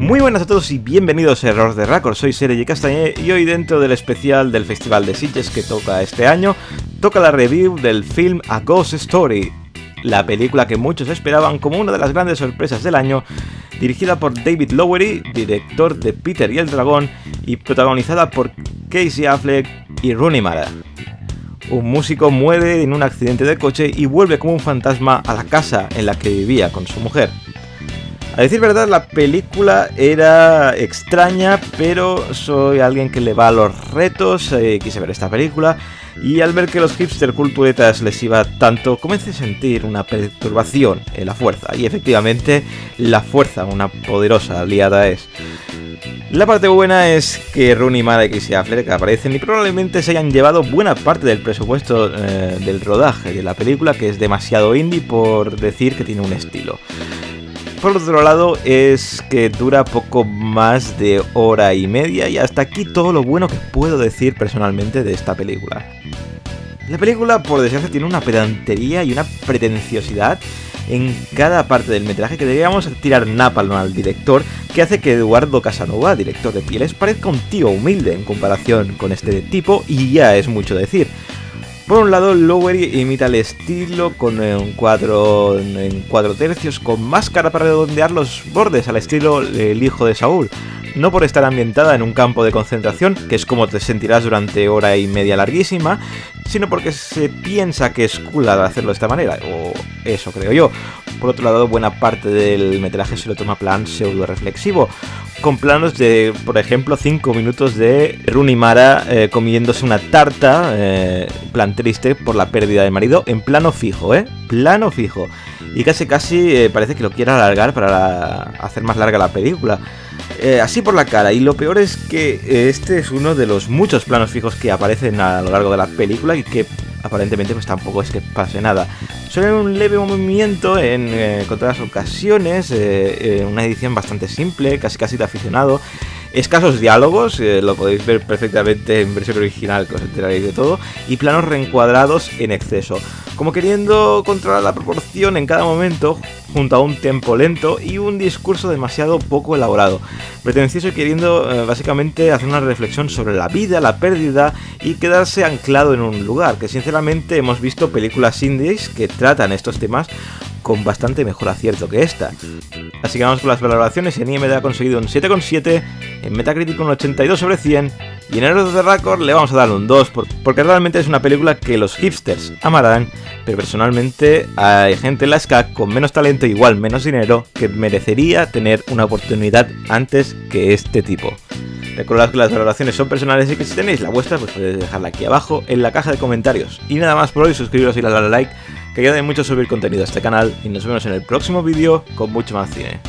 Muy buenas a todos y bienvenidos a Error de Record, soy Sergi Castañé y hoy dentro del especial del Festival de Sitges que toca este año, toca la review del film A Ghost Story, la película que muchos esperaban como una de las grandes sorpresas del año, dirigida por David Lowery, director de Peter y el Dragón, y protagonizada por Casey Affleck y Rooney Mara. Un músico muere en un accidente de coche y vuelve como un fantasma a la casa en la que vivía con su mujer. A decir verdad, la película era extraña, pero soy alguien que le va a los retos, quise ver esta película, y al ver que los hipster culturetas les iba tanto, comencé a sentir una perturbación en la fuerza, y efectivamente, la fuerza, una poderosa aliada es. La parte buena es que Rooney Mara y Casey Affleck aparecen y probablemente se hayan llevado buena parte del presupuesto del rodaje de la película, que es demasiado indie por decir que tiene un estilo. Por otro lado, es que dura poco más de hora y media y hasta aquí todo lo bueno que puedo decir personalmente de esta película. La película, por desgracia, tiene una pedantería y una pretenciosidad en cada parte del metraje que deberíamos tirar napalm al director, que hace que Eduardo Casanova, director de Pieles, parezca un tío humilde en comparación con este tipo, y ya es mucho decir. Por un lado, Lowery imita el estilo con un cuadro en 4/3 con máscara para redondear los bordes al estilo El hijo de Saúl, no por estar ambientada en un campo de concentración, que es como te sentirás durante hora y media larguísima, sino porque se piensa que es cool al hacerlo de esta manera, o eso creo yo. Por otro lado, buena parte del metraje se lo toma plan pseudo-reflexivo, con planos de, por ejemplo, 5 minutos de Rooney Mara comiéndose una tarta, plan triste por la pérdida de marido, en plano fijo, plano fijo. Y casi parece que lo quiera alargar para hacer más larga la película. Así por la cara, y lo peor es que este es uno de los muchos planos fijos que aparecen a lo largo de la película y que aparentemente pues tampoco es que pase nada. Suele un leve movimiento en otras ocasiones, una edición bastante simple, casi de aficionado, escasos diálogos, lo podéis ver perfectamente en versión original, que os enteraréis de todo, y planos reencuadrados en exceso, como queriendo controlar la proporción en cada momento, junto a un tempo lento y un discurso demasiado poco elaborado, pretencioso y queriendo básicamente hacer una reflexión sobre la vida, la pérdida y quedarse anclado en un lugar, que sinceramente hemos visto películas indies que tratan estos temas con bastante mejor acierto que esta. Así que vamos con las valoraciones. En IMDb ha conseguido un 7,7, en Metacritic un 82/100 y en Error de Record le vamos a dar un 2 porque realmente es una película que los hipsters amarán, pero personalmente hay gente en la SCAC con menos talento e igual menos dinero que merecería tener una oportunidad antes que este tipo. Recordad que las valoraciones son personales y que si tenéis la vuestra pues podéis dejarla aquí abajo en la caja de comentarios. Y nada más por hoy, suscribiros y darle a like, que ayuda mucho a subir contenido a este canal, y nos vemos en el próximo vídeo con mucho más cine.